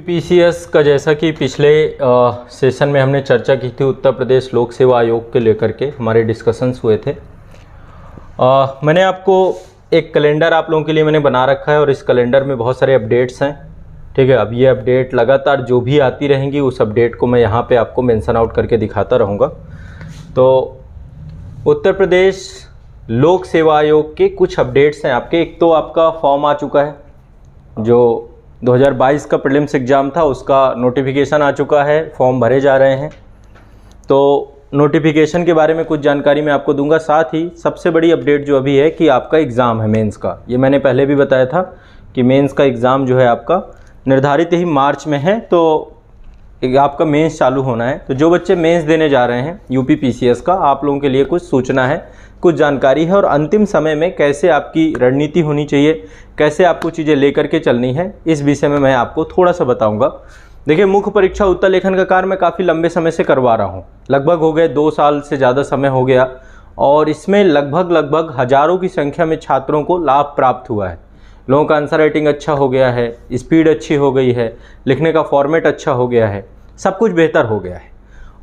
UPPCS का जैसा कि पिछले सेशन में हमने चर्चा की थी, उत्तर प्रदेश लोक सेवा आयोग के लेकर के हमारे डिस्कशंस हुए थे। मैंने आपको एक कैलेंडर आप लोगों के लिए मैंने बना रखा है और इस कैलेंडर में बहुत सारे अपडेट्स हैं। ठीक है, अब ये अपडेट लगातार जो भी आती रहेंगी उस अपडेट को मैं यहाँ पे आपको मेंशन आउट करके दिखाता रहूँगा। तो उत्तर प्रदेश लोक सेवा आयोग के कुछ अपडेट्स हैं आपके। एक तो आपका फॉर्म आ चुका है, जो 2022 का प्रीलिम्स एग्ज़ाम था उसका नोटिफिकेशन आ चुका है, फॉर्म भरे जा रहे हैं। तो नोटिफिकेशन के बारे में कुछ जानकारी मैं आपको दूंगा। साथ ही सबसे बड़ी अपडेट जो अभी है कि आपका एग्ज़ाम है मेंस का। ये मैंने पहले भी बताया था कि मेंस का एग्ज़ाम जो है आपका निर्धारित ही मार्च में है, तो आपका मेंस चालू होना है। तो जो बच्चे मेंस देने जा रहे हैं यूपीपीसीएस का, आप लोगों के लिए कुछ सूचना है, कुछ जानकारी है और अंतिम समय में कैसे आपकी रणनीति होनी चाहिए, कैसे आपको चीज़ें लेकर के चलनी है, इस विषय में मैं आपको थोड़ा सा बताऊंगा। देखिए, मुख्य परीक्षा उत्तर लेखन का कार्य मैं काफ़ी लंबे समय से करवा रहा हूँ, लगभग हो गए 2 साल से ज़्यादा समय हो गया और इसमें लगभग हज़ारों की संख्या में छात्रों को लाभ प्राप्त हुआ है। लोगों का आंसर राइटिंग अच्छा हो गया है, स्पीड अच्छी हो गई है, लिखने का फॉर्मेट अच्छा हो गया है, सब कुछ बेहतर हो गया है।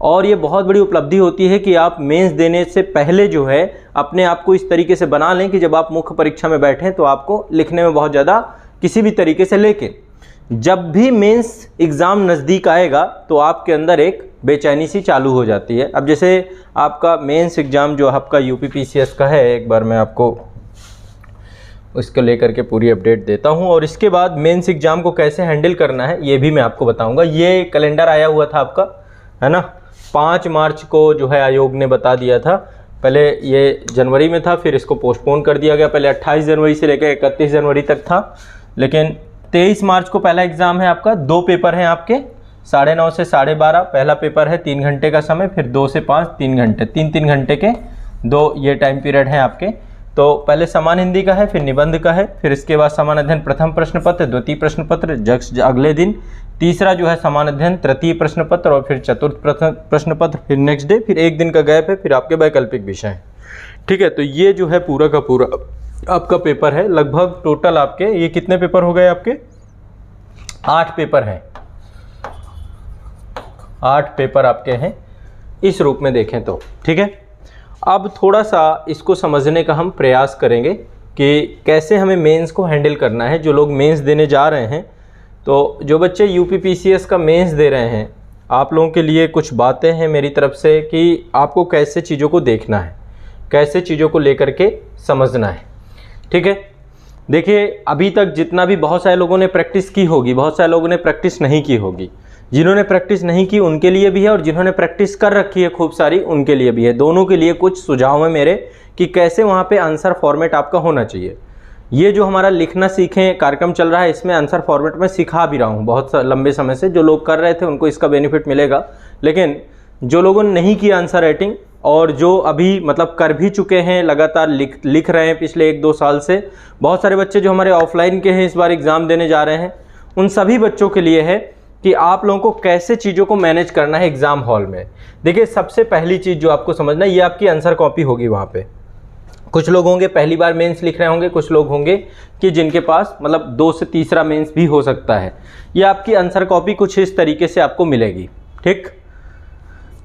और ये बहुत बड़ी उपलब्धि होती है कि आप मेंस देने से पहले जो है अपने आप को इस तरीके से बना लें कि जब आप मुख्य परीक्षा में बैठें तो आपको लिखने में बहुत ज़्यादा किसी भी तरीके से, लेकिन जब भी मेंस एग्ज़ाम नज़दीक आएगा तो आपके अंदर एक बेचैनी सी चालू हो जाती है। अब जैसे आपका मेंस एग्ज़ाम जो आपका यूपीपीसीएस का है, एक बार मैं आपको उसको लेकर के पूरी अपडेट देता हूं और इसके बाद मेंस एग्ज़ाम को कैसे हैंडल करना है ये भी मैं आपको बताऊंगा। ये कैलेंडर आया हुआ था आपका, है ना, 5 मार्च को जो है आयोग ने बता दिया था। पहले ये जनवरी में था, फिर इसको पोस्टपोन कर दिया गया। पहले 28 जनवरी से लेकर 31 जनवरी तक था, लेकिन 23 मार्च को पहला एग्ज़ाम है आपका। 2 पेपर हैं आपके, 9:30 से 12:30 पहला पेपर है, 3 घंटे का समय, फिर 2 से 5 3 घंटे, 3-3 घंटे के 2 ये टाइम पीरियड हैं आपके। तो पहले समान हिंदी का है, फिर निबंध का है, फिर इसके बाद समान अध्ययन प्रथम प्रश्न पत्र, द्वितीय प्रश्न पत्र अगले दिन, तीसरा जो है समान अध्ययन तृतीय प्रश्न पत्र और फिर चतुर्थ प्रश्न पत्र, फिर नेक्स्ट डे, फिर 1 दिन का गैप है, फिर आपके वैकल्पिक विषय हैं। ठीक है, तो ये जो है पूरा का पूरा आपका पेपर है। लगभग टोटल आपके ये कितने पेपर हो गए आपके? 8 पेपर हैं, 8 पेपर आपके हैं इस रूप में देखें तो। ठीक है, अब थोड़ा सा इसको समझने का हम प्रयास करेंगे कि कैसे हमें मेंस को हैंडल करना है। जो लोग मेंस देने जा रहे हैं, तो जो बच्चे यूपीपीसीएस का मेंस दे रहे हैं, आप लोगों के लिए कुछ बातें हैं मेरी तरफ से कि आपको कैसे चीज़ों को देखना है, कैसे चीज़ों को लेकर के समझना है। ठीक है, देखिए, अभी तक जितना भी बहुत सारे लोगों ने प्रैक्टिस की होगी, बहुत सारे लोगों ने प्रैक्टिस नहीं की होगी। जिन्होंने प्रैक्टिस नहीं की उनके लिए भी है और जिन्होंने प्रैक्टिस कर रखी है खूब सारी उनके लिए भी है। दोनों के लिए कुछ सुझाव हैं मेरे कि कैसे वहाँ पे आंसर फॉर्मेट आपका होना चाहिए। ये जो हमारा लिखना सीखें कार्यक्रम चल रहा है, इसमें आंसर फॉर्मेट में सिखा भी रहा हूँ बहुत लंबे समय से। जो लोग कर रहे थे उनको इसका बेनिफिट मिलेगा, लेकिन जो लोगों ने नहीं किया आंसर राइटिंग और जो अभी मतलब कर भी चुके हैं, लगातार लिख रहे हैं पिछले 1-2 साल से, बहुत सारे बच्चे जो हमारे ऑफलाइन के हैं इस बार एग्ज़ाम देने जा रहे हैं, उन सभी बच्चों के लिए है कि आप लोगों को कैसे चीज़ों को मैनेज करना है एग्ज़ाम हॉल में। देखिए, सबसे पहली चीज़ जो आपको समझना है, ये आपकी आंसर कॉपी होगी। वहाँ पे कुछ लोग होंगे पहली बार मेंस लिख रहे होंगे, कुछ लोग होंगे कि जिनके पास मतलब 2 से तीसरा मेंस भी हो सकता है। ये आपकी आंसर कॉपी कुछ इस तरीके से आपको मिलेगी। ठीक,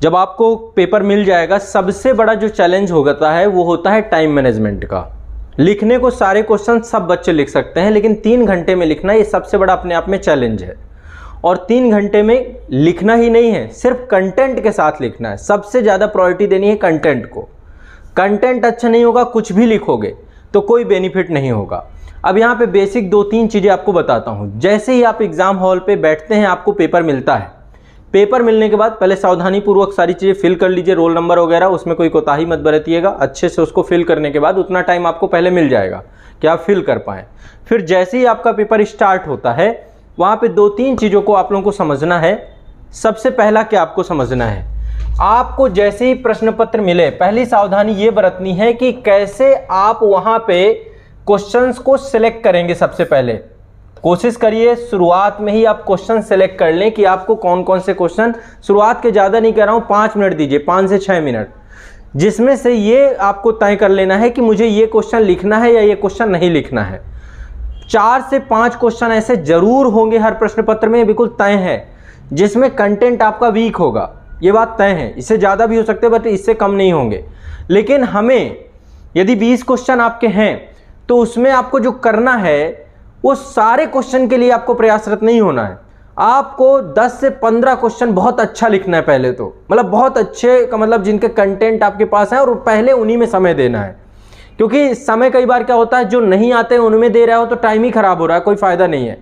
जब आपको पेपर मिल जाएगा, सबसे बड़ा जो चैलेंज होता है वो होता है टाइम मैनेजमेंट का। लिखने को सारे क्वेश्चन सब बच्चे लिख सकते हैं, लेकिन 3 घंटे में लिखना ये सबसे बड़ा अपने आप में चैलेंज है। और 3 घंटे में लिखना ही नहीं है, सिर्फ कंटेंट के साथ लिखना है। सबसे ज़्यादा प्रायोरिटी देनी है कंटेंट को। कंटेंट अच्छा नहीं होगा, कुछ भी लिखोगे तो कोई बेनिफिट नहीं होगा। अब यहाँ पे बेसिक 2-3 चीज़ें आपको बताता हूँ। जैसे ही आप एग्ज़ाम हॉल पे बैठते हैं, आपको पेपर मिलता है। पेपर मिलने के बाद पहले सावधानीपूर्वक सारी चीज़ें फिल कर लीजिए, रोल नंबर वगैरह, उसमें कोई कोताही मत बरतिएगा। अच्छे से उसको फिल करने के बाद उतना टाइम आपको पहले मिल जाएगा कि आप फिल कर पाएँ। फिर जैसे ही आपका पेपर स्टार्ट होता है, वहाँ पे 2-3 चीज़ों को आप लोगों को समझना है। सबसे पहला क्या आपको समझना है, आपको जैसे ही प्रश्न पत्र मिले, पहली सावधानी ये बरतनी है कि कैसे आप वहाँ पे क्वेश्चंस को सिलेक्ट करेंगे। सबसे पहले कोशिश करिए शुरुआत में ही आप क्वेश्चन सिलेक्ट कर लें कि आपको कौन कौन से क्वेश्चन, शुरुआत के ज़्यादा नहीं कह रहा हूँ, 5 मिनट दीजिए, 5 से 6 मिनट, जिसमें से ये आपको तय कर लेना है कि मुझे ये क्वेश्चन लिखना है या ये क्वेश्चन नहीं लिखना है। 4 से 5 क्वेश्चन ऐसे जरूर होंगे हर प्रश्न पत्र में, बिल्कुल तय है, जिसमें कंटेंट आपका वीक होगा, ये बात तय है। इससे ज़्यादा भी हो सकते हैं बट इससे कम नहीं होंगे। लेकिन हमें यदि 20 क्वेश्चन आपके हैं तो उसमें आपको जो करना है वो सारे क्वेश्चन के लिए आपको प्रयासरत नहीं होना है। आपको 10 से 15 क्वेश्चन बहुत अच्छा लिखना है पहले तो, मतलब बहुत अच्छे का मतलब जिनके कंटेंट आपके पास है, और पहले उन्हीं में समय देना है। क्योंकि समय कई बार क्या होता है जो नहीं आते हैं उनमें दे रहा हो तो टाइम ही खराब हो रहा है, कोई फायदा नहीं है।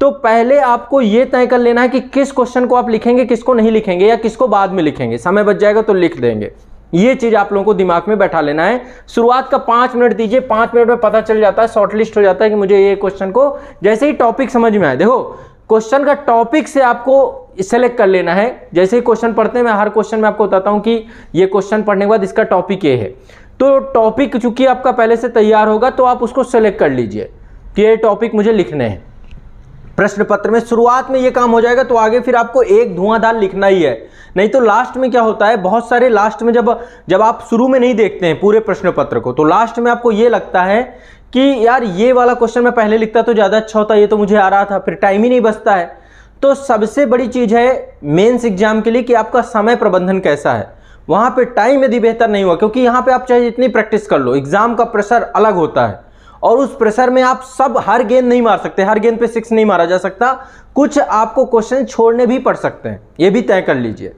तो पहले आपको ये तय कर लेना है कि किस क्वेश्चन को आप लिखेंगे, किसको नहीं लिखेंगे, या किसको बाद में लिखेंगे, समय बच जाएगा तो लिख देंगे। ये चीज आप लोगों को दिमाग में बैठा लेना है। शुरुआत का 5 मिनट दीजिए, 5 मिनट में पता चल जाता है, शॉर्टलिस्ट हो जाता है कि मुझे ये क्वेश्चन को, जैसे ही टॉपिक समझ में आए, देखो क्वेश्चन का टॉपिक से आपको सेलेक्ट कर लेना है। जैसे ही क्वेश्चन पढ़ते हैं, मैं हर क्वेश्चन में आपको बताता हूं कि ये क्वेश्चन पढ़ने के बाद इसका टॉपिक ये है, तो टॉपिक चूंकि आपका पहले से तैयार होगा तो आप उसको सेलेक्ट कर लीजिए कि ये टॉपिक मुझे लिखने हैं प्रश्न पत्र में। शुरुआत में ये काम हो जाएगा तो आगे फिर आपको एक धुआंधार लिखना ही है। नहीं तो लास्ट में क्या होता है, बहुत सारे लास्ट में जब आप शुरू में नहीं देखते हैं पूरे प्रश्न पत्र को, तो लास्ट में आपको ये लगता है कि यार ये वाला क्वेश्चन मैं पहले लिखता तो ज़्यादा अच्छा होता, ये तो मुझे आ रहा था, फिर टाइम ही नहीं बचता है। तो सबसे बड़ी चीज़ है मेंस एग्जाम के लिए कि आपका समय प्रबंधन कैसा है। वहाँ पे टाइम यदि बेहतर नहीं हुआ, क्योंकि यहाँ पे आप चाहे जितनी प्रैक्टिस कर लो, एग्जाम का प्रेशर अलग होता है, और उस प्रेशर में आप सब हर गेंद नहीं मार सकते, हर गेंद पे 6 नहीं मारा जा सकता, कुछ आपको क्वेश्चन छोड़ने भी पड़ सकते हैं, ये भी तय कर लीजिए,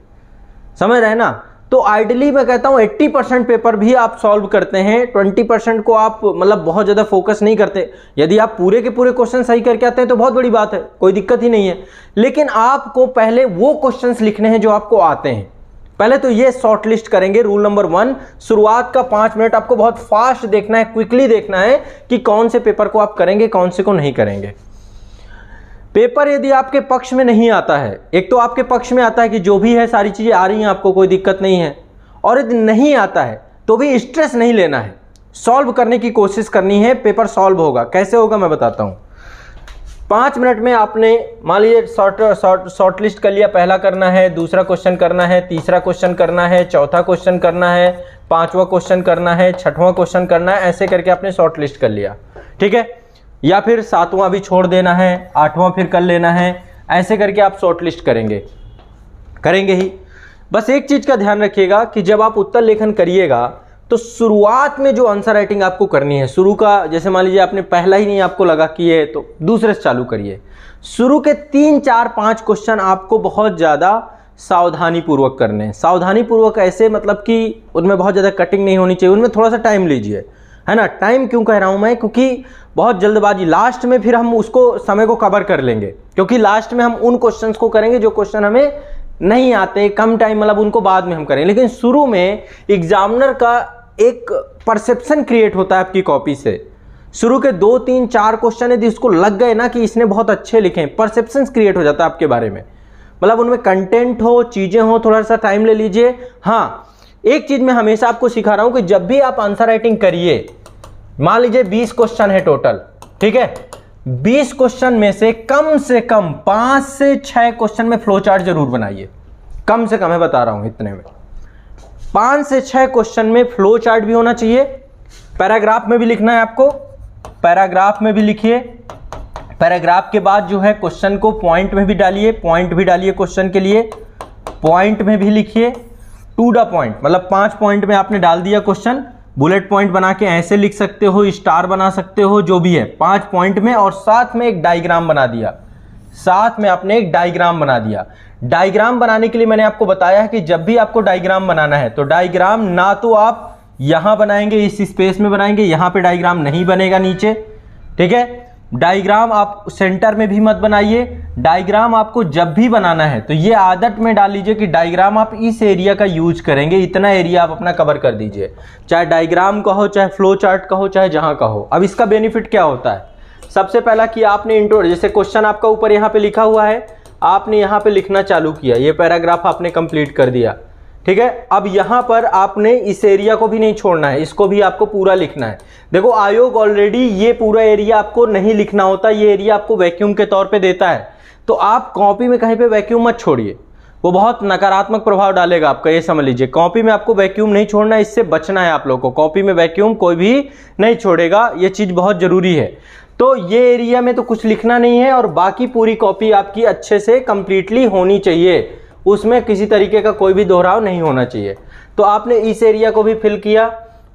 समझ रहे हैं ना। तो आइडियली मैं कहता हूँ 80% पेपर भी आप सॉल्व करते हैं, 20% को आप मतलब बहुत ज़्यादा फोकस नहीं करते। यदि आप पूरे के पूरे क्वेश्चन सही करके आते हैं तो बहुत बड़ी बात है, कोई दिक्कत ही नहीं है। लेकिन आपको पहले वो क्वेश्चंस लिखने हैं जो आपको आते हैं। पहले तो ये शॉर्ट लिस्ट करेंगे। रूल नंबर 1, शुरुआत का 5 मिनट आपको बहुत फास्ट देखना है, क्विकली देखना है कि कौन से पेपर को आप करेंगे, कौन से को नहीं करेंगे। पेपर यदि आपके पक्ष में नहीं आता है, एक तो आपके पक्ष में आता है कि जो भी है सारी चीज़ें आ रही हैं आपको, कोई दिक्कत नहीं है, और यदि नहीं आता है तो भी स्ट्रेस नहीं लेना है, सॉल्व करने की कोशिश करनी है। पेपर सॉल्व होगा, कैसे होगा मैं बताता हूँ। 5 मिनट में आपने मान लीजिए शॉर्ट लिस्ट कर लिया, पहला करना है, दूसरा क्वेश्चन करना है, तीसरा क्वेश्चन करना है, चौथा क्वेश्चन करना है, 5वां क्वेश्चन करना है, 6वां क्वेश्चन करना है, ऐसे करके आपने शॉर्ट लिस्ट कर लिया, ठीक है। या फिर 7वां भी छोड़ देना है, 8वां फिर कर लेना है, ऐसे करके आप शॉर्ट लिस्ट करेंगे ही। बस एक चीज़ का ध्यान रखिएगा कि जब आप उत्तर लेखन करिएगा तो शुरुआत में जो आंसर राइटिंग आपको करनी है, शुरू का जैसे मान लीजिए आपने पहला ही नहीं आपको लगा कि ये, तो दूसरे से चालू करिए। शुरू के 3, 4, 5 क्वेश्चन आपको बहुत ज़्यादा सावधानी पूर्वक करने हैं। सावधानी पूर्वक ऐसे मतलब कि उनमें बहुत ज़्यादा कटिंग नहीं होनी चाहिए, उनमें थोड़ा सा टाइम लीजिए, है ना। टाइम क्यों कह रहा हूँ मैं, क्योंकि बहुत जल्दबाजी, लास्ट में फिर हम उसको समय को कवर कर लेंगे, क्योंकि लास्ट में हम उन क्वेश्चंस को करेंगे जो क्वेश्चन हमें नहीं आते, कम टाइम मतलब उनको बाद में हम करेंगे। लेकिन शुरू में एग्जामिनर का एक परसेप्शन क्रिएट होता है आपकी कॉपी से। शुरू के 2, 3, 4 क्वेश्चन यदि इसको लग गए ना कि इसने बहुत अच्छे लिखे, परसेप्शन क्रिएट हो जाता है आपके बारे में, मतलब उनमें कंटेंट हो, चीज़ें हो, थोड़ा सा टाइम ले लीजिए। हाँ, एक चीज़ मैं हमेशा आपको सिखा रहा हूँ कि जब भी आप आंसर राइटिंग करिए, मान लीजिए 20 क्वेश्चन है टोटल, ठीक है, 20 क्वेश्चन में से कम 5 से 6 क्वेश्चन में फ्लो चार्ट जरूर बनाइए। कम से कम है बता रहा हूं, इतने में 5 से 6 क्वेश्चन में फ्लो चार्ट भी होना चाहिए। पैराग्राफ में भी लिखना है आपको, पैराग्राफ में भी लिखिए। पैराग्राफ के बाद जो है क्वेश्चन को पॉइंट में भी डालिए, पॉइंट भी डालिए क्वेश्चन के लिए, पॉइंट में भी लिखिए। टू द पॉइंट मतलब 5 पॉइंट में आपने डाल दिया क्वेश्चन, बुलेट पॉइंट बना के ऐसे लिख सकते हो, स्टार बना सकते हो, जो भी है 5 पॉइंट में, और साथ में एक डायग्राम बना दिया। साथ में आपने एक डायग्राम बना दिया। डायग्राम बनाने के लिए मैंने आपको बताया है कि जब भी आपको डायग्राम बनाना है तो डायग्राम ना तो आप यहां बनाएंगे, इस स्पेस में बनाएंगे, यहां पे डायग्राम नहीं बनेगा नीचे, ठीक है। डायग्राम आप सेंटर में भी मत बनाइए। डायग्राम आपको जब भी बनाना है तो ये आदत में डाल लीजिए कि डायग्राम आप इस एरिया का यूज करेंगे, इतना एरिया आप अपना कवर कर दीजिए, चाहे डायग्राम का हो, चाहे फ्लो चार्ट का हो, चाहे जहां का हो। अब इसका बेनिफिट क्या होता है, सबसे पहला कि आपने इंट्रो, जैसे क्वेश्चन आपका ऊपर यहाँ पे लिखा हुआ है, आपने यहाँ पे लिखना चालू किया, ये पैराग्राफ आपने कंप्लीट कर दिया, ठीक है। अब यहाँ पर आपने इस एरिया को भी नहीं छोड़ना है, इसको भी आपको पूरा लिखना है। देखो आयोग ऑलरेडी ये पूरा एरिया आपको नहीं लिखना होता, ये एरिया आपको वैक्यूम के तौर पे देता है, तो आप कॉपी में कहीं पे वैक्यूम मत छोड़िए, वो बहुत नकारात्मक प्रभाव डालेगा आपका, ये समझ लीजिए। कॉपी में आपको वैक्यूम नहीं छोड़ना है, इससे बचना है आप लोगों को। कॉपी में वैक्यूम कोई भी नहीं छोड़ेगा, ये चीज़ बहुत ज़रूरी है। तो ये एरिया में तो कुछ लिखना नहीं है और बाकी पूरी कॉपी आपकी अच्छे से कंप्लीटली होनी चाहिए, उसमें किसी तरीके का कोई भी दोहराव नहीं होना चाहिए। तो आपने इस एरिया को भी फिल किया,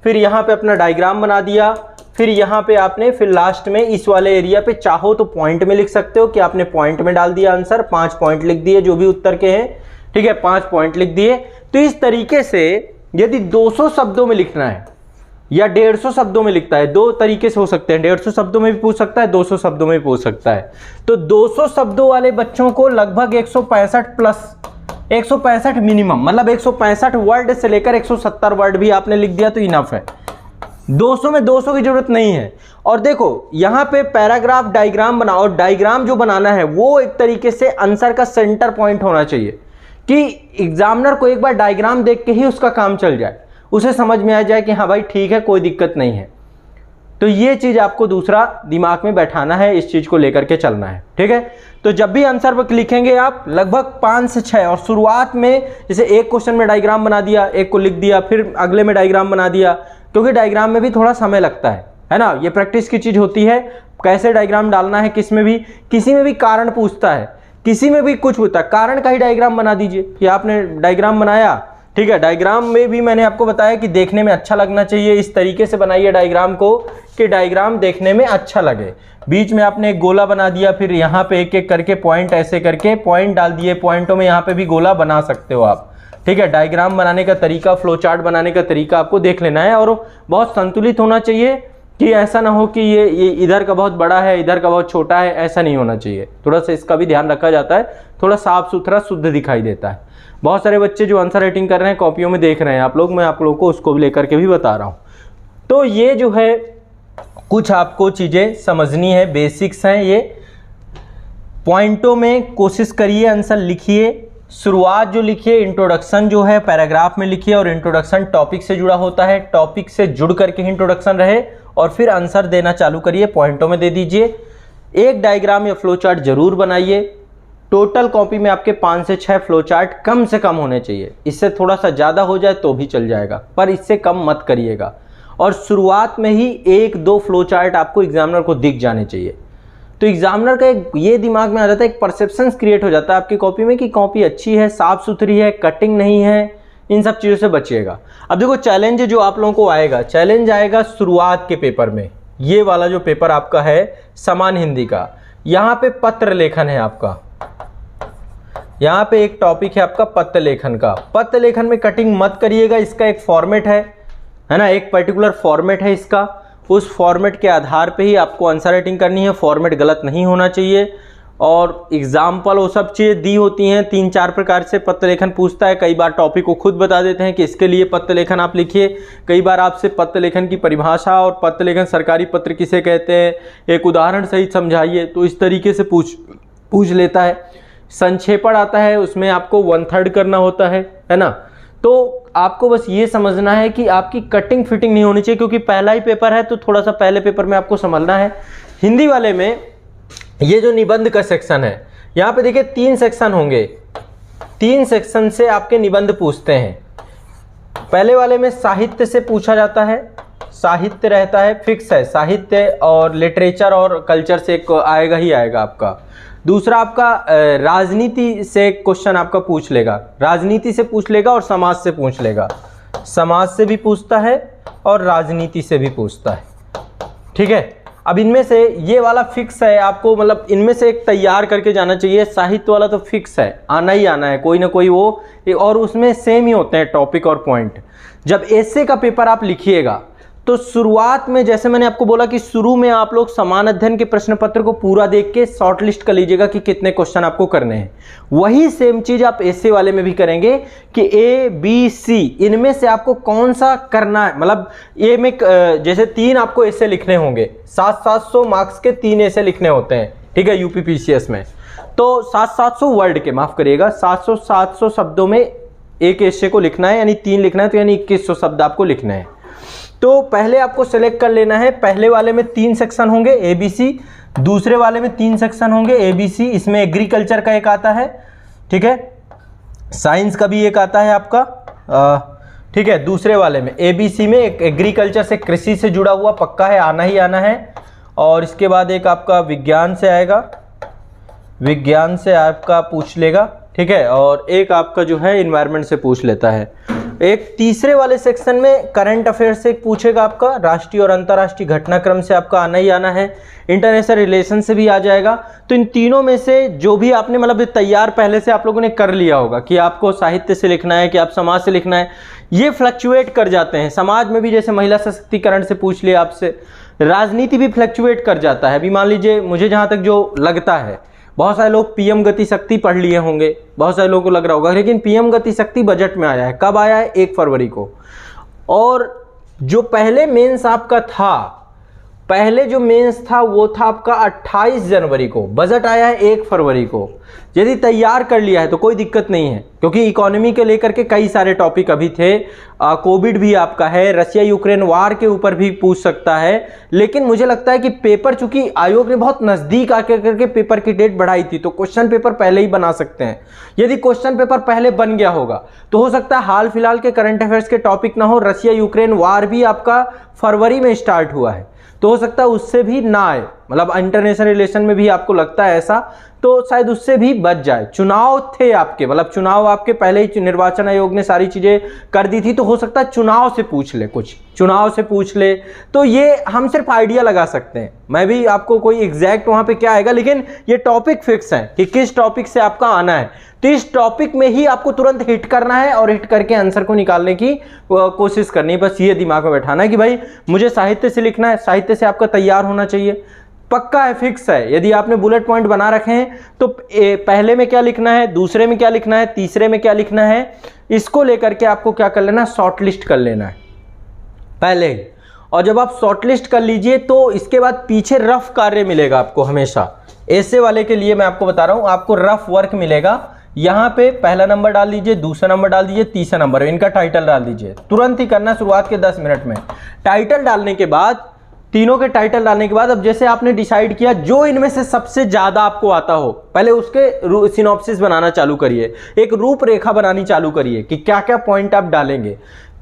फिर यहाँ पे अपना डायग्राम बना दिया, फिर यहाँ पे आपने फिर लास्ट में इस वाले एरिया पे चाहो तो पॉइंट में लिख सकते हो कि आपने पॉइंट में डाल दिया आंसर, 5 पॉइंट लिख दिए जो भी उत्तर के हैं, ठीक है, 5 पॉइंट लिख दिए। तो इस तरीके से यदि 200 शब्दों में लिखना है या 150 शब्दों में लिखता है, दो तरीके से हो सकते हैं, 150 शब्दों में भी पूछ सकता है, 200 शब्दों में भी पूछ सकता है। तो 200 शब्दों वाले बच्चों को लगभग 165 प्लस 165 मिनिमम, मतलब 165 वर्ड से लेकर 170 वर्ड भी आपने लिख दिया तो इनफ है। 200 में 200 की जरूरत नहीं है। और देखो यहाँ पे पैराग्राफ डायग्राम बनाओ, और डायग्राम जो बनाना है वो एक तरीके से आंसर का सेंटर पॉइंट होना चाहिए कि एग्जामिनर को एक बार डायग्राम देख के ही उसका काम चल जाए, उसे समझ में आ जाए कि हाँ भाई ठीक है, कोई दिक्कत नहीं है। तो ये चीज आपको दूसरा दिमाग में बैठाना है, इस चीज को लेकर के चलना है, ठीक है। तो जब भी आंसर बुक लिखेंगे आप लगभग 5 से 6, और शुरुआत में जैसे एक क्वेश्चन में डायग्राम बना दिया, एक को लिख दिया, फिर अगले में डायग्राम बना दिया, क्योंकि डायग्राम में भी थोड़ा समय लगता है ना, ये प्रैक्टिस की चीज होती है, कैसे डायग्राम डालना है, किसी में भी कारण पूछता है, किसी में भी कुछ पूछता है, कारण का ही डायग्राम बना दीजिए कि आपने डायग्राम बनाया, ठीक है। डायग्राम में भी मैंने आपको बताया कि देखने में अच्छा लगना चाहिए, इस तरीके से बनाइए डायग्राम को कि डायग्राम देखने में अच्छा लगे। बीच में आपने एक गोला बना दिया, फिर यहाँ पे एक एक करके पॉइंट, ऐसे करके पॉइंट डाल दिए, पॉइंटों में यहाँ पे भी गोला बना सकते हो आप, ठीक है। डायग्राम बनाने का तरीका, फ्लो चार्ट बनाने का तरीका आपको देख लेना है, और बहुत संतुलित होना चाहिए कि ऐसा ना हो कि ये इधर का बहुत बड़ा है, इधर का बहुत छोटा है, ऐसा नहीं होना चाहिए। थोड़ा सा इसका भी ध्यान रखा जाता है, थोड़ा साफ सुथरा शुद्ध दिखाई देता है। बहुत सारे बच्चे जो आंसर राइटिंग कर रहे हैं, कॉपियों में देख रहे हैं आप लोग, मैं आप लोगों को उसको भी लेकर के भी बता रहा हूँ। तो ये जो है कुछ आपको चीज़ें समझनी है, बेसिक्स हैं ये। पॉइंटों में कोशिश करिए, आंसर लिखिए। शुरुआत जो लिखिए, इंट्रोडक्शन जो है पैराग्राफ में लिखिए, और इंट्रोडक्शन टॉपिक से जुड़ा होता है, टॉपिक से जुड़ करके ही इंट्रोडक्शन रहे, और फिर आंसर देना चालू करिए, पॉइंटों में दे दीजिए। एक डायग्राम या फ्लो चार्ट जरूर बनाइए। टोटल कॉपी में आपके 5 से 6 फ्लो चार्ट कम से कम होने चाहिए, इससे थोड़ा सा ज़्यादा हो जाए तो भी चल जाएगा, पर इससे कम मत करिएगा। और शुरुआत में ही 1-2 फ्लो चार्ट आपको एग्जामिनर को दिख जाने चाहिए, तो एग्जामिनर का एक ये दिमाग में आ जाता है, एक परसेप्शन क्रिएट हो जाता है आपकी कॉपी में कि कॉपी अच्छी है, साफ़ सुथरी है, कटिंग नहीं है, इन सब चीज़ों से बचिएगा। अब देखो चैलेंज जो आप लोगों को आएगा, चैलेंज आएगा शुरुआत के पेपर में। ये वाला जो पेपर आपका है समान हिंदी का, यहाँ पे पत्र लेखन है आपका, यहाँ पे एक टॉपिक है आपका पत्र लेखन का। पत्र लेखन में कटिंग मत करिएगा, इसका एक फॉर्मेट है ना, एक पर्टिकुलर फॉर्मेट है इसका, उस फॉर्मेट के आधार पे ही आपको आंसर राइटिंग करनी है। फॉर्मेट गलत नहीं होना चाहिए, और एग्जाम्पल वो सब चीज़ें दी होती हैं, 3-4 प्रकार से पत्र लेखन पूछता है। कई बार टॉपिक को खुद बता देते हैं कि इसके लिए पत्र लेखन आप लिखिए, कई बार आपसे पत्र लेखन की परिभाषा और पत्र लेखन सरकारी पत्र किसे कहते हैं एक उदाहरण सहित समझाइए, तो इस तरीके से पूछ लेता है। संक्षेपण आता है, उसमें आपको 1/3 करना होता है ना। तो आपको बस ये समझना है कि आपकी कटिंग फिटिंग नहीं होनी चाहिए, क्योंकि पहला ही पेपर है, तो थोड़ा सा पहले पेपर में आपको संभलना है। हिंदी वाले में ये जो निबंध का सेक्शन है, यहाँ पे देखिए 3 सेक्शन होंगे, 3 सेक्शन से आपके निबंध पूछते हैं। पहले वाले में साहित्य से पूछा जाता है, साहित्य रहता है, फिक्स है, साहित्य और लिटरेचर और कल्चर से एक आएगा ही आएगा आपका। दूसरा आपका राजनीति से क्वेश्चन आपका पूछ लेगा, राजनीति से पूछ लेगा और समाज से पूछ लेगा, समाज से भी पूछता है और राजनीति से भी पूछता है, ठीक है। अब इनमें से ये वाला फिक्स है आपको, मतलब इनमें से एक तैयार करके जाना चाहिए। साहित्य वाला तो फिक्स है, आना ही आना है, कोई ना कोई वो, और उसमें सेम ही होते हैं टॉपिक और पॉइंट। जब एसे का पेपर आप लिखिएगा तो शुरुआत में जैसे मैंने आपको बोला कि शुरू में आप लोग समान अध्ययन के प्रश्न पत्र को पूरा देख के शॉर्ट लिस्ट कर लीजिएगा कि कितने क्वेश्चन आपको करने हैं। वही सेम चीज आप एसे वाले में भी करेंगे कि ए बी सी इनमें से आपको कौन सा करना है। मतलब ए में जैसे 3 आपको एसे लिखने होंगे, 700 मार्क्स के 3 एसे लिखने होते हैं, ठीक है, यूपीपीसीएस में। तो 700 वर्ड के, माफ करिएगा, 700 शब्दों में एक एसे को लिखना है, यानी 3 लिखना है, तो यानी 2100 शब्द आपको लिखने हैं। तो पहले आपको सेलेक्ट कर लेना है, पहले वाले में 3 सेक्शन होंगे ABC, दूसरे वाले में 3 सेक्शन होंगे ABC, इसमें एग्रीकल्चर का एक आता है, ठीक है, साइंस का भी एक आता है आपका, ठीक है। दूसरे वाले में ABC में एक एग्रीकल्चर से, कृषि से जुड़ा हुआ पक्का है, आना ही आना है। और इसके बाद एक आपका विज्ञान से आएगा, विज्ञान से आपका पूछ लेगा, ठीक है, और एक आपका जो है इन्वायरमेंट से पूछ लेता है। एक तीसरे वाले सेक्शन में करंट अफेयर से पूछेगा, आपका राष्ट्रीय और अंतर्राष्ट्रीय घटनाक्रम से आपका आना ही आना है, इंटरनेशनल रिलेशन से भी आ जाएगा। तो इन तीनों में से जो भी आपने मतलब तैयार पहले से आप लोगों ने कर लिया होगा कि आपको साहित्य से लिखना है कि आप समाज से लिखना है, ये फ्लक्चुएट कर जाते हैं। समाज में भी जैसे महिला सशक्तिकरण से पूछ लिया आपसे, राजनीति भी फ्लक्चुएट कर जाता है। अभी मान लीजिए मुझे जहाँ तक जो लगता है, बहुत सारे लोग पीएम गति शक्ति पढ़ लिए होंगे, बहुत सारे लोगों को लग रहा होगा, लेकिन पीएम गति शक्ति बजट में आया है। कब आया है? 1 फरवरी को। और जो पहले मेंस आपका था, पहले जो मेंस था वो था आपका 28 जनवरी को, बजट आया है 1 फरवरी को। यदि तैयार कर लिया है तो कोई दिक्कत नहीं है, क्योंकि इकोनॉमी के लेकर के कई सारे टॉपिक अभी थे, कोविड भी आपका है, रशिया यूक्रेन वार के ऊपर भी पूछ सकता है। लेकिन मुझे लगता है कि पेपर, चूंकि आयोग ने बहुत नज़दीक आकर करके पेपर की डेट बढ़ाई थी, तो क्वेश्चन पेपर पहले ही बना सकते हैं। यदि क्वेश्चन पेपर पहले बन गया होगा तो हो सकता है हाल फिलहाल के करंट अफेयर्स के टॉपिक ना हो, रशिया यूक्रेन वार भी आपका फरवरी में स्टार्ट हुआ है, तो हो सकता है उससे भी ना आए, मतलब इंटरनेशनल रिलेशन में भी आपको लगता है ऐसा, तो शायद उससे भी बच जाए। चुनाव थे आपके, मतलब चुनाव आपके पहले ही निर्वाचन आयोग ने सारी चीज़ें कर दी थी, तो हो सकता है चुनाव से पूछ ले, कुछ चुनाव से पूछ ले। तो ये हम सिर्फ आइडिया लगा सकते हैं, मैं भी आपको कोई एग्जैक्ट वहाँ पे क्या आएगा, लेकिन ये टॉपिक फिक्स है कि किस टॉपिक से आपका आना है। तो इस टॉपिक में ही आपको तुरंत हिट करना है और हिट करके आंसर को निकालने की कोशिश करनी है। बस ये दिमाग में बैठाना है कि भाई मुझे साहित्य से लिखना है, साहित्य से आपका तैयार होना चाहिए, पक्का है, फिक्स है। यदि आपने बुलेट पॉइंट बना रखे हैं तो पहले में क्या लिखना है, दूसरे में क्या लिखना है, तीसरे में क्या लिखना है, इसको लेकर के आपको क्या कर लेना है, शॉर्ट लिस्ट कर लेना है पहले ही। और जब आप शॉर्ट लिस्ट कर लीजिए तो इसके बाद पीछे रफ कार्य मिलेगा आपको हमेशा। ऐसे वाले के लिए मैं आपको बता रहा हूं, आपको रफ वर्क मिलेगा। यहाँ पे पहला नंबर डाल दीजिए, दूसरा नंबर डाल दीजिए, तीसरा नंबर, इनका टाइटल डाल दीजिए। तुरंत ही करना, शुरुआत के 10 मिनट में। टाइटल डालने के बाद, तीनों के टाइटल डालने के बाद, अब जैसे आपने डिसाइड किया जो इनमें से सबसे ज्यादा आपको आता हो, पहले उसके सिनॉप्सिस बनाना चालू करिए, एक रूपरेखा बनानी चालू करिए कि क्या क्या पॉइंट आप डालेंगे।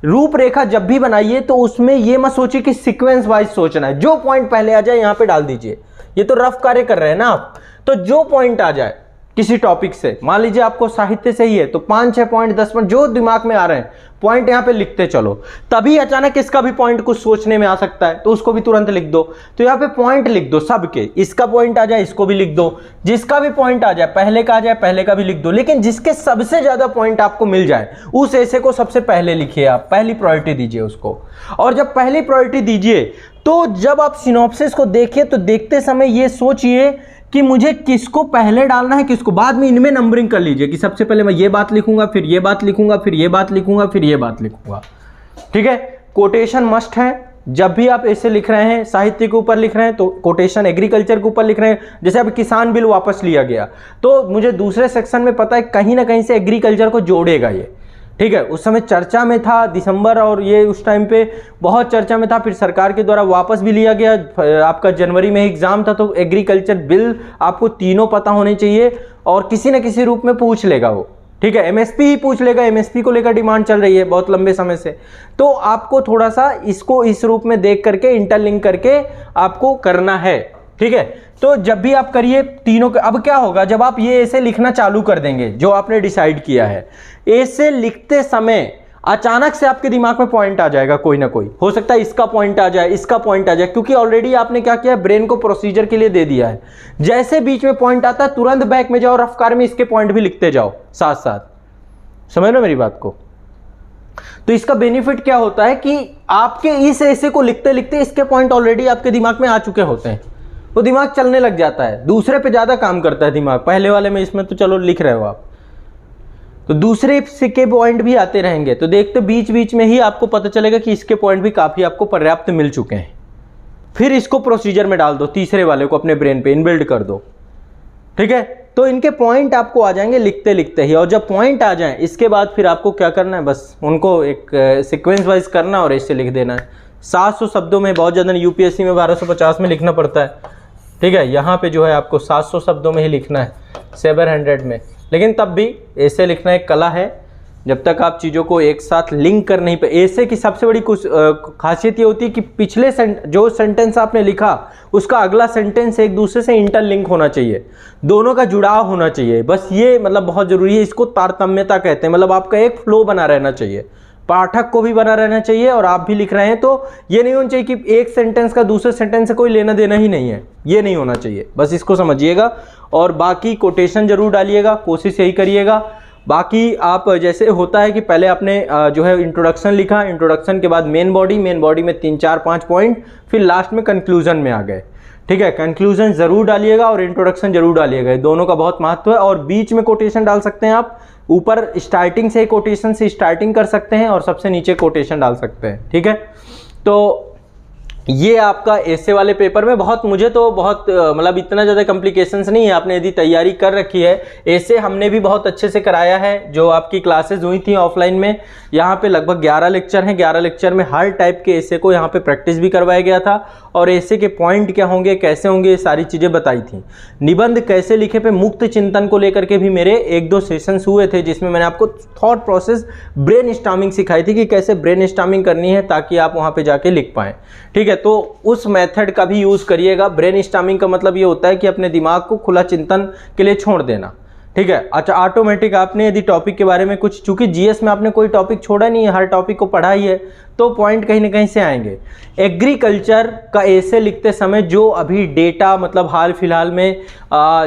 रूपरेखा जब भी बनाइए तो उसमें ये मत सोचिए कि सीक्वेंस वाइज सोचना है, जो पॉइंट पहले आ जाए यहां पे डाल दीजिए। ये तो रफ कार्य कर रहे हैं ना आप, तो जो पॉइंट आ जाए किसी टॉपिक से, मान लीजिए आपको साहित्य से ही है तो 5-6 पॉइंट, 10 पॉइंट जो दिमाग में आ रहे हैं पॉइंट यहां पे लिखते चलो। तभी अचानक इसका भी पॉइंट कुछ सोचने में आ सकता है तो उसको भी तुरंत लिख दो। तो यहां पे पॉइंट लिख दो सबके, इसका पॉइंट आ जाए इसको भी लिख दो, जिसका भी पॉइंट आ जाए, पहले का आ जाए पहले का भी लिख दो। लेकिन जिसके सबसे ज्यादा पॉइंट आपको मिल जाए उस ऐसे को सबसे पहले लिखिए, आप पहली प्रायोरिटी दीजिए उसको। और जब पहली प्रायोरिटी दीजिए तो जब आप सिनॉप्सिस को देखिए तो देखते समय ये सोचिए कि मुझे किसको पहले डालना है, किसको बाद में, इनमें नंबरिंग कर लीजिए कि सबसे पहले मैं ये बात लिखूंगा, फिर ये बात लिखूंगा, फिर ये बात लिखूंगा, फिर ये बात लिखूंगा। ठीक है, कोटेशन मस्ट है। जब भी आप ऐसे लिख रहे हैं, साहित्य के ऊपर लिख रहे हैं तो कोटेशन, एग्रीकल्चर के ऊपर लिख रहे हैं, जैसे अब किसान बिल वापस लिया गया तो मुझे दूसरे सेक्शन में पता है कहीं ना कहीं से एग्रीकल्चर को जोड़ेगा ये। ठीक है, उस समय चर्चा में था, दिसंबर और ये उस टाइम पे बहुत चर्चा में था, फिर सरकार के द्वारा वापस भी लिया गया। आपका जनवरी में एग्जाम था तो एग्रीकल्चर बिल आपको तीनों पता होने चाहिए और किसी न किसी रूप में पूछ लेगा वो। ठीक है, एमएसपी ही पूछ लेगा, एमएसपी को लेकर डिमांड चल रही है बहुत लंबे समय से, तो आपको थोड़ा सा इसको इस रूप में देख करके इंटरलिंक करके आपको करना है। ठीक है, तो जब भी आप करिए तीनों का। अब क्या होगा, जब आप ये ऐसे लिखना चालू कर देंगे जो आपने डिसाइड किया है, ऐसे लिखते समय अचानक से आपके दिमाग में पॉइंट आ जाएगा, कोई ना कोई, हो सकता है इसका पॉइंट आ जाए, इसका पॉइंट आ जाए, क्योंकि ऑलरेडी आपने क्या किया, ब्रेन को प्रोसीजर के लिए दे दिया है। जैसे बीच में पॉइंट आता है तुरंत बैक में जाओ, रफ्तार में इसके पॉइंट भी लिखते जाओ साथ साथ। समझ लो मेरी बात को। तो इसका बेनिफिट क्या होता है कि आपके इस ऐसे को लिखते लिखते इसके पॉइंट ऑलरेडी आपके दिमाग में आ चुके होते हैं, वो दिमाग चलने लग जाता है, दूसरे पे ज्यादा काम करता है दिमाग। पहले वाले में इसमें तो चलो लिख रहे हो आप, तो दूसरे के पॉइंट भी आते रहेंगे, तो देखते बीच बीच में ही आपको पता चलेगा कि इसके पॉइंट भी काफी आपको पर्याप्त मिल चुके हैं। फिर इसको प्रोसीजर में डाल दो, तीसरे वाले को अपने ब्रेन पे इनबिल्ड कर दो। ठीक है, तो इनके पॉइंट आपको आ जाएंगे लिखते लिखते ही, और जब पॉइंट आ जाएं इसके बाद फिर आपको क्या करना है, बस उनको एक सीक्वेंस वाइज करना और ऐसे लिख देना है। 700 शब्दों में, बहुत ज़्यादा यूपीएससी में 1250 में लिखना पड़ता है। ठीक है, यहाँ पे जो है आपको 700 शब्दों में ही लिखना है, 700 में, लेकिन तब भी ऐसे लिखना एक कला है, जब तक आप चीज़ों को एक साथ लिंक कर नहीं पे। ऐसे की सबसे बड़ी कुछ खासियत ये होती है कि पिछले जो सेंटेंस आपने लिखा उसका अगला सेंटेंस एक दूसरे से इंटरलिंक होना चाहिए, दोनों का जुड़ाव होना चाहिए। बस ये मतलब बहुत ज़रूरी है, इसको तारतम्यता कहते हैं। मतलब आपका एक फ्लो बना रहना चाहिए, पाठक को भी बना रहना चाहिए और आप भी लिख रहे हैं तो ये नहीं होना चाहिए कि एक सेंटेंस का दूसरे सेंटेंस से कोई लेना देना ही नहीं है, ये नहीं होना चाहिए। बस इसको समझिएगा और बाकी कोटेशन जरूर डालिएगा, कोशिश यही करिएगा। बाकी आप जैसे होता है कि पहले आपने जो है इंट्रोडक्शन लिखा, इंट्रोडक्शन के बाद मेन बॉडी में 3 4 5 पॉइंट, फिर लास्ट में कंक्लूजन में आ गए। ठीक है, कंक्लूजन जरूर डालिएगा और इंट्रोडक्शन जरूर डालिएगा, दोनों का बहुत महत्व है। और बीच में कोटेशन डाल सकते हैं आप, ऊपर स्टार्टिंग से कोटेशन से स्टार्टिंग कर सकते हैं और सबसे नीचे कोटेशन डाल सकते हैं। ठीक है, तो ये आपका ऐसे वाले पेपर में मुझे तो बहुत मतलब इतना ज़्यादा कॉम्प्लिकेशंस नहीं है। आपने यदि तैयारी कर रखी है, ऐसे हमने भी बहुत अच्छे से कराया है। जो आपकी क्लासेस हुई थी ऑफलाइन में, यहाँ पे लगभग 11 लेक्चर हैं। 11 लेक्चर में हर टाइप के ऐसे को यहाँ पे प्रैक्टिस भी करवाया गया था और ऐसे के पॉइंट क्या होंगे, कैसे होंगे, ये सारी चीज़ें बताई थी। निबंध कैसे लिखे पे मुक्त चिंतन को लेकर के भी मेरे 1-2 सेशंस हुए थे, जिसमें मैंने आपको थॉट प्रोसेस ब्रेन स्टॉर्मिंग सिखाई थी कि कैसे ब्रेन स्टॉर्मिंग करनी है ताकि आप वहाँ पे जाके लिख पाएँ। ठीक है, तो उस मेथड का भी यूज़ करिएगा। ब्रेन स्टॉर्मिंग का मतलब ये होता है कि अपने दिमाग को खुला चिंतन के लिए छोड़ देना। ठीक है, अच्छा ऑटोमेटिक आपने यदि टॉपिक के बारे में कुछ, चूंकि जीएस में आपने कोई टॉपिक छोड़ा नहीं है, हर टॉपिक को पढ़ा ही है, तो पॉइंट कहीं ना कहीं से आएंगे। एग्रीकल्चर का ऐसे लिखते समय जो अभी डेटा मतलब हाल फिलहाल में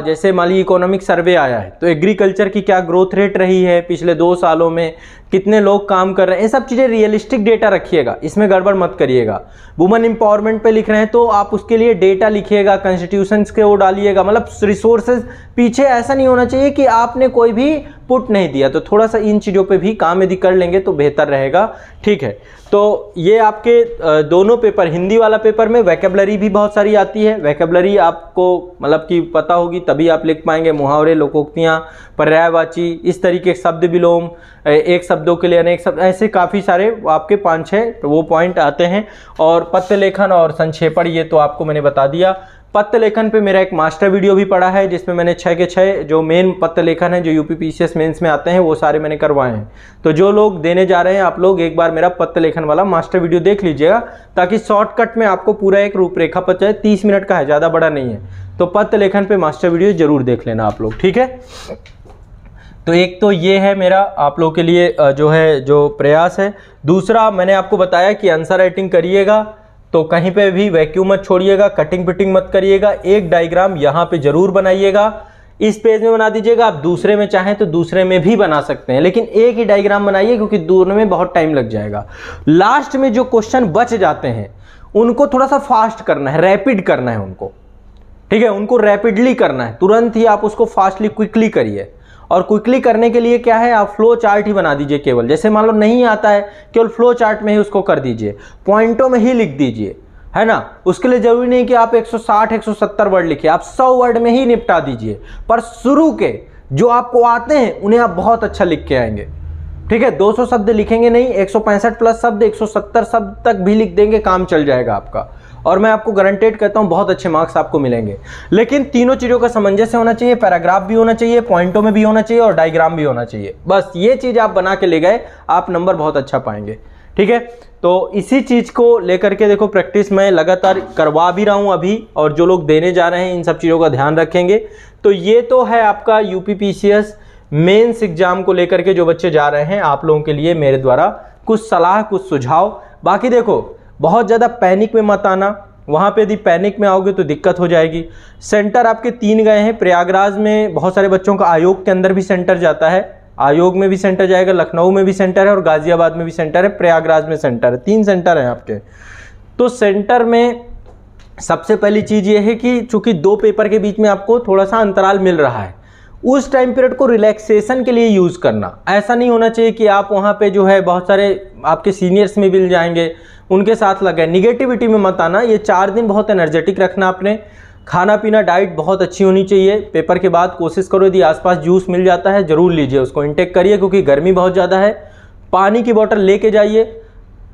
जैसे मान लीजिए इकोनॉमिक सर्वे आया है, तो एग्रीकल्चर की क्या ग्रोथ रेट रही है पिछले 2 सालों में, कितने लोग काम कर रहे हैं, ये सब चीज़ें रियलिस्टिक डेटा रखिएगा, इसमें गड़बड़ मत करिएगा। वुमेन एम्पावरमेंट पे लिख रहे हैं तो आप उसके लिए डेटा लिखिएगा, कॉन्स्टिट्यूशंस के वो डालिएगा, मतलब रिसोर्सेज पीछे ऐसा नहीं होना चाहिए कि आपने कोई भी पुट नहीं दिया। तो थोड़ा सा इन चीज़ों पे भी काम यदि कर लेंगे तो बेहतर रहेगा। ठीक है, तो ये आपके दोनों पेपर, हिंदी वाला पेपर में वैकेबलरी भी बहुत सारी आती है। वैकेबलरी आपको मतलब कि पता होगी तभी आप लिख पाएंगे। मुहावरे, लोकोक्तियाँ, पर्यायवाची, इस तरीके के शब्द विलोम, एक शब्दों के लिए अनेक शब्द, ऐसे काफ़ी सारे आपके 5-6 वो पॉइंट आते हैं। और पत्र लेखन और संक्षेपण, ये तो आपको मैंने बता दिया। पत्र लेखन पे मेरा एक मास्टर वीडियो भी पड़ा है, जिसमें मैंने 6 के 6 जो मेन पत्र लेखन है जो यूपीपीसीएस मेंस में आते हैं वो सारे मैंने करवाए हैं। तो जो लोग देने जा रहे हैं, आप लोग एक बार मेरा पत्र लेखन वाला मास्टर वीडियो देख लीजिएगा, ताकि शॉर्टकट में आपको पूरा एक रूपरेखा पता है। 30 मिनट का है, ज़्यादा बड़ा नहीं है। तो पत्र लेखन पे मास्टर वीडियो जरूर देख लेना आप लोग। ठीक है, तो एक तो ये है मेरा आप लोग के लिए जो प्रयास है। दूसरा मैंने आपको बताया कि आंसर राइटिंग करिएगा तो कहीं पे भी वैक्यूम मत छोड़िएगा, कटिंग पिटिंग मत करिएगा। एक डायग्राम यहाँ पे जरूर बनाइएगा, इस पेज में बना दीजिएगा। आप दूसरे में चाहें तो दूसरे में भी बना सकते हैं, लेकिन एक ही डायग्राम बनाइए क्योंकि दोनों में बहुत टाइम लग जाएगा। लास्ट में जो क्वेश्चन बच जाते हैं उनको थोड़ा सा फास्ट करना है, रैपिड करना है उनको। ठीक है, उनको रैपिडली करना है, तुरंत ही आप उसको फास्टली क्विकली करिए। और क्विकली करने के लिए क्या है, आप फ्लो चार्ट ही बना दीजिए केवल। जैसे मान लो नहीं आता है, केवल फ्लो चार्ट में ही उसको कर दीजिए, पॉइंटों में ही लिख दीजिए, है ना। उसके लिए जरूरी नहीं कि आप 160-170 वर्ड लिखिए, आप 100 वर्ड में ही निपटा दीजिए। पर शुरू के जो आपको आते हैं उन्हें आप बहुत अच्छा लिख के आएंगे। ठीक है, 200 शब्द लिखेंगे नहीं, 165 प्लस शब्द, 170 शब्द तक भी लिख देंगे, काम चल जाएगा आपका। और मैं आपको गारंटेड कहता हूं बहुत अच्छे मार्क्स आपको मिलेंगे। लेकिन तीनों चीज़ों का सामंजस्य होना चाहिए, पैराग्राफ भी होना चाहिए, पॉइंटों में भी होना चाहिए और डायग्राम भी होना चाहिए। बस ये चीज़ आप बना के ले गए, आप नंबर बहुत अच्छा पाएंगे। ठीक है, तो इसी चीज़ को लेकर के देखो प्रैक्टिस मैं लगातार करवा भी रहा हूँ अभी, और जो लोग देने जा रहे हैं इन सब चीज़ों का ध्यान रखेंगे। तो ये तो है आपका यूपीपीसीएस मेंस एग्जाम को लेकर के जो बच्चे जा रहे हैं, आप लोगों के लिए मेरे द्वारा कुछ सलाह, कुछ सुझाव। बाकी देखो बहुत ज़्यादा पैनिक में मत आना, वहाँ पे यदि पैनिक में आओगे तो दिक्कत हो जाएगी। सेंटर आपके 3 गए हैं, प्रयागराज में बहुत सारे बच्चों का आयोग के अंदर भी सेंटर जाता है, आयोग में भी सेंटर जाएगा, लखनऊ में भी सेंटर है और गाजियाबाद में भी सेंटर है, प्रयागराज में सेंटर है, 3 सेंटर हैं आपके। तो सेंटर में सबसे पहली चीज़ ये है कि चूँकि 2 पेपर के बीच में आपको थोड़ा सा अंतराल मिल रहा है, उस टाइम पीरियड को रिलैक्सेशन के लिए यूज़ करना। ऐसा नहीं होना चाहिए कि आप वहाँ पे जो है बहुत सारे आपके सीनियर्स में मिल जाएंगे, उनके साथ लगे, निगेटिविटी में मत आना। ये 4 दिन बहुत एनर्जेटिक रखना आपने। खाना पीना डाइट बहुत अच्छी होनी चाहिए। पेपर के बाद कोशिश करो यदि आसपास जूस मिल जाता है ज़रूर लीजिए, उसको इंटेक करिए क्योंकि गर्मी बहुत ज़्यादा है। पानी की बोतल लेके जाइए।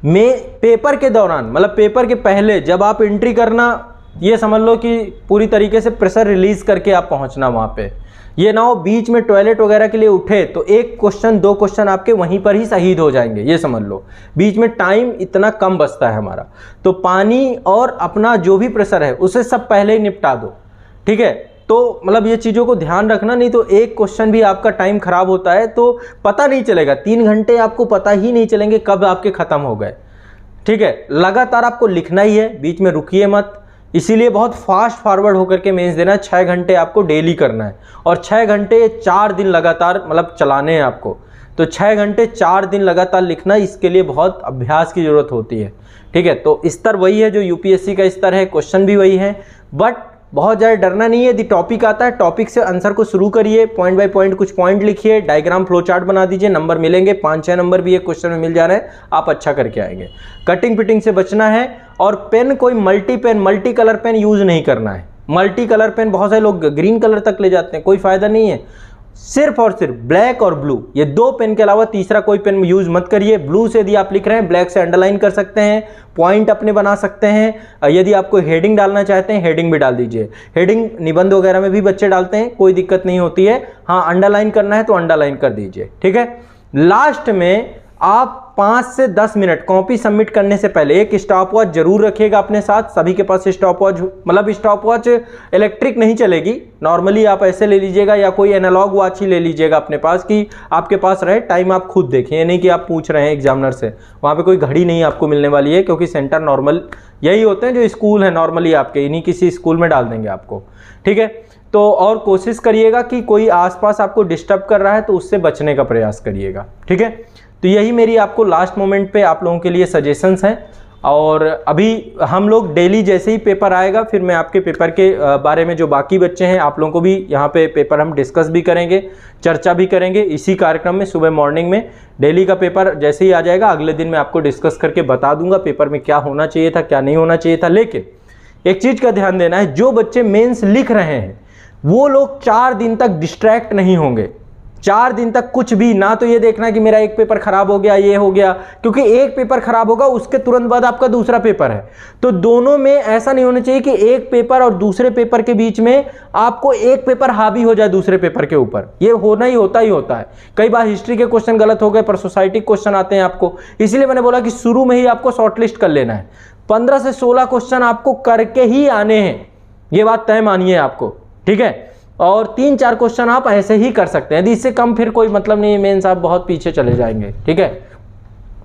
पेपर के दौरान मतलब पेपर के पहले जब आप एंट्री करना, ये समझ लो कि पूरी तरीके से प्रेशर रिलीज़ करके आप पहुँचना वहाँ पर। ये ना हो बीच में टॉयलेट वगैरह के लिए उठे तो एक क्वेश्चन 2 क्वेश्चन आपके वहीं पर ही शहीद हो जाएंगे, ये समझ लो। बीच में टाइम इतना कम बचता है हमारा, तो पानी और अपना जो भी प्रेशर है उसे सब पहले ही निपटा दो, ठीक है। तो मतलब ये चीज़ों को ध्यान रखना, नहीं तो एक क्वेश्चन भी आपका टाइम खराब होता है तो पता नहीं चलेगा, 3 घंटे आपको पता ही नहीं चलेंगे कब आपके ख़त्म हो गए, ठीक है। लगातार आपको लिखना ही है, बीच में रुकिए मत, इसीलिए बहुत फास्ट फॉरवर्ड होकर के मेंस देना है। 6 घंटे आपको डेली करना है और 6 घंटे 4 दिन लगातार मतलब चलाने हैं आपको, तो 6 घंटे 4 दिन लगातार लिखना, इसके लिए बहुत अभ्यास की ज़रूरत होती है, ठीक है। तो स्तर वही है जो यूपीएससी का स्तर है, क्वेश्चन भी वही है, बट बहुत ज़्यादा डरना नहीं है। यदि टॉपिक आता है, टॉपिक से आंसर को शुरू करिए, पॉइंट बाय पॉइंट कुछ पॉइंट लिखिए, डायग्राम फ्लो चार्ट बना दीजिए, नंबर मिलेंगे, 5-6 नंबर भी एक क्वेश्चन में मिल जा रहे हैं, आप अच्छा करके आएंगे। कटिंग पिटिंग से बचना है और पेन कोई मल्टी कलर पेन यूज़ नहीं करना है। मल्टी कलर पेन बहुत सारे लोग ग्रीन कलर तक ले जाते हैं, कोई फ़ायदा नहीं है। सिर्फ और सिर्फ ब्लैक और ब्लू, ये 2 पेन के अलावा तीसरा कोई पेन यूज़ मत करिए। ब्लू से यदि आप लिख रहे हैं, ब्लैक से अंडरलाइन कर सकते हैं, पॉइंट अपने बना सकते हैं। यदि आपको हेडिंग डालना चाहते हैं, हेडिंग भी डाल दीजिए। हेडिंग निबंध वगैरह में भी बच्चे डालते हैं, कोई दिक्कत नहीं होती है। हाँ, अंडरलाइन करना है तो अंडरलाइन कर दीजिए, ठीक है। लास्ट में आप 5 से 10 मिनट कॉपी सबमिट करने से पहले एक स्टॉप वॉच जरूर रखिएगा अपने साथ। सभी के पास स्टॉप वॉच, मतलब स्टॉप वॉच इलेक्ट्रिक नहीं चलेगी, नॉर्मली आप ऐसे ले लीजिएगा या कोई एनालॉग वॉच ही ले लीजिएगा अपने पास, कि आपके पास रहे, टाइम आप खुद देखें, ये नहीं कि आप पूछ रहे हैं एग्जामिनर से। वहाँ पे कोई घड़ी नहीं आपको मिलने वाली है, क्योंकि सेंटर नॉर्मल यही होते हैं जो स्कूल है नॉर्मली आपके, इन्हीं किसी स्कूल में डाल देंगे आपको, ठीक है। तो और कोशिश करिएगा कि कोई आसपास आपको डिस्टर्ब कर रहा है तो उससे बचने का प्रयास करिएगा, ठीक है। तो यही मेरी आपको लास्ट मोमेंट पे आप लोगों के लिए सजेशंस हैं। और अभी हम लोग डेली जैसे ही पेपर आएगा, फिर मैं आपके पेपर के बारे में जो बाकी बच्चे हैं आप लोगों को भी यहाँ पे पेपर हम डिस्कस भी करेंगे, चर्चा भी करेंगे इसी कार्यक्रम में। सुबह मॉर्निंग में डेली का पेपर जैसे ही आ जाएगा, अगले दिन मैं आपको डिस्कस करके बता दूंगा पेपर में क्या होना चाहिए था, क्या नहीं होना चाहिए था। लेकिन एक चीज़ का ध्यान देना है, जो बच्चे मेंस लिख रहे हैं वो लोग 4 दिन तक डिस्ट्रैक्ट नहीं होंगे। 4 दिन तक कुछ भी ना तो ये देखना कि मेरा एक पेपर खराब हो गया, ये हो गया, क्योंकि एक पेपर खराब होगा उसके तुरंत बाद आपका दूसरा पेपर है। तो दोनों में ऐसा नहीं होना चाहिए कि एक पेपर और दूसरे पेपर के बीच में आपको एक पेपर हावी हो जाए दूसरे पेपर के ऊपर। ये होना ही होता है। कई बार हिस्ट्री के क्वेश्चन गलत हो गए पर सोसाइटी क्वेश्चन आते हैं आपको, इसलिए मैंने बोला कि शुरू में ही आपको शॉर्टलिस्ट कर लेना है। 15 से 16 क्वेश्चन आपको करके ही आने हैं, ये बात तय मानिए आपको, ठीक है। और 3-4 क्वेश्चन आप ऐसे ही कर सकते हैं, यदि इससे कम फिर कोई मतलब नहीं है, मेंस आप बहुत पीछे चले जाएंगे, ठीक है।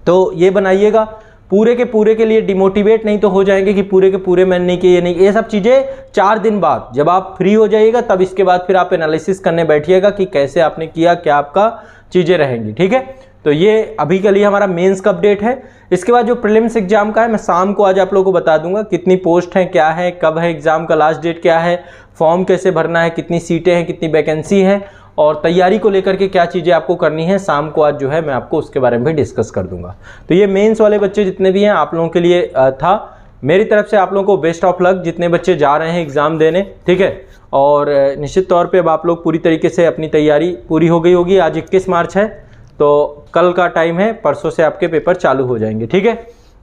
तो ये बनाइएगा, पूरे के पूरे के लिए डिमोटिवेट नहीं तो हो जाएंगे कि पूरे के पूरे मैंने नहीं किए, ये नहीं। ये सब चीज़ें 4 दिन बाद जब आप फ्री हो जाइएगा तब इसके बाद फिर आप एनालिसिस करने बैठिएगा कि कैसे आपने किया, क्या आपका चीज़ें रहेंगी, ठीक है। तो ये अभी के लिए हमारा मेंस का अपडेट है। इसके बाद जो प्रीलिम्स एग्जाम का है मैं शाम को आज आप लोगों को बता दूंगा, कितनी पोस्ट हैं, क्या है, कब है एग्जाम का लास्ट डेट, क्या है, फॉर्म कैसे भरना है, कितनी सीटें हैं, कितनी वैकेंसी हैं, और तैयारी को लेकर के क्या चीज़ें आपको करनी है। शाम को आज जो है मैं आपको उसके बारे में भी डिस्कस कर दूंगा। तो ये मेंस वाले बच्चे जितने भी हैं आप लोगों के लिए था। मेरी तरफ से आप लोगों को बेस्ट ऑफ लक, जितने बच्चे जा रहे हैं एग्ज़ाम देने, ठीक है। और निश्चित तौर पर अब आप लोग पूरी तरीके से अपनी तैयारी पूरी हो गई होगी। आज 21 मार्च है, तो कल का टाइम है, परसों से आपके पेपर चालू हो जाएंगे, ठीक है।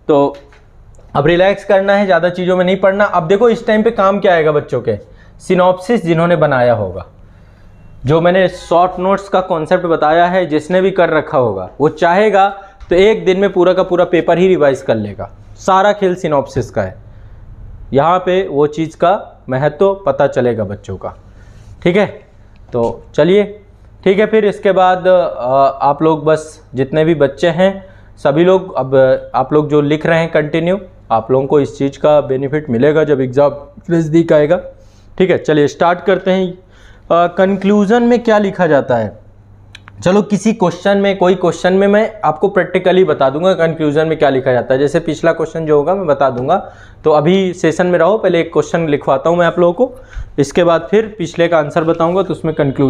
तो अब रिलैक्स करना है, ज़्यादा चीज़ों में नहीं पढ़ना। अब देखो इस टाइम पे काम क्या आएगा बच्चों के, सिनॉप्सिस जिन्होंने बनाया होगा, जो मैंने शॉर्ट नोट्स का कॉन्सेप्ट बताया है, जिसने भी कर रखा होगा वो चाहेगा तो एक दिन में पूरा का पूरा पेपर ही रिवाइज कर लेगा। सारा खेल सिनॉप्सिस का है, यहाँ पे वो चीज़ का महत्व पता चलेगा बच्चों का, ठीक है। तो चलिए ठीक है, फिर इसके बाद आप लोग बस जितने भी बच्चे हैं सभी लोग, अब आप लोग जो लिख रहे हैं कंटिन्यू, आप लोगों को इस चीज़ का बेनिफिट मिलेगा जब एग्ज़ाम नज़दीक आएगा, ठीक है। चलिए स्टार्ट करते हैं। कंक्लूज़न में क्या लिखा जाता है, चलो किसी क्वेश्चन में, कोई क्वेश्चन में मैं आपको प्रैक्टिकली बता दूंगा कंक्लूजन में क्या लिखा जाता है। जैसे पिछला क्वेश्चन जो होगा मैं बता दूंगा, तो अभी सेशन में रहो, पहले एक क्वेश्चन लिखवाता हूं मैं आप लोगों को, इसके बाद फिर पिछले का आंसर बताऊंगा, तो उसमें कंक्लूजन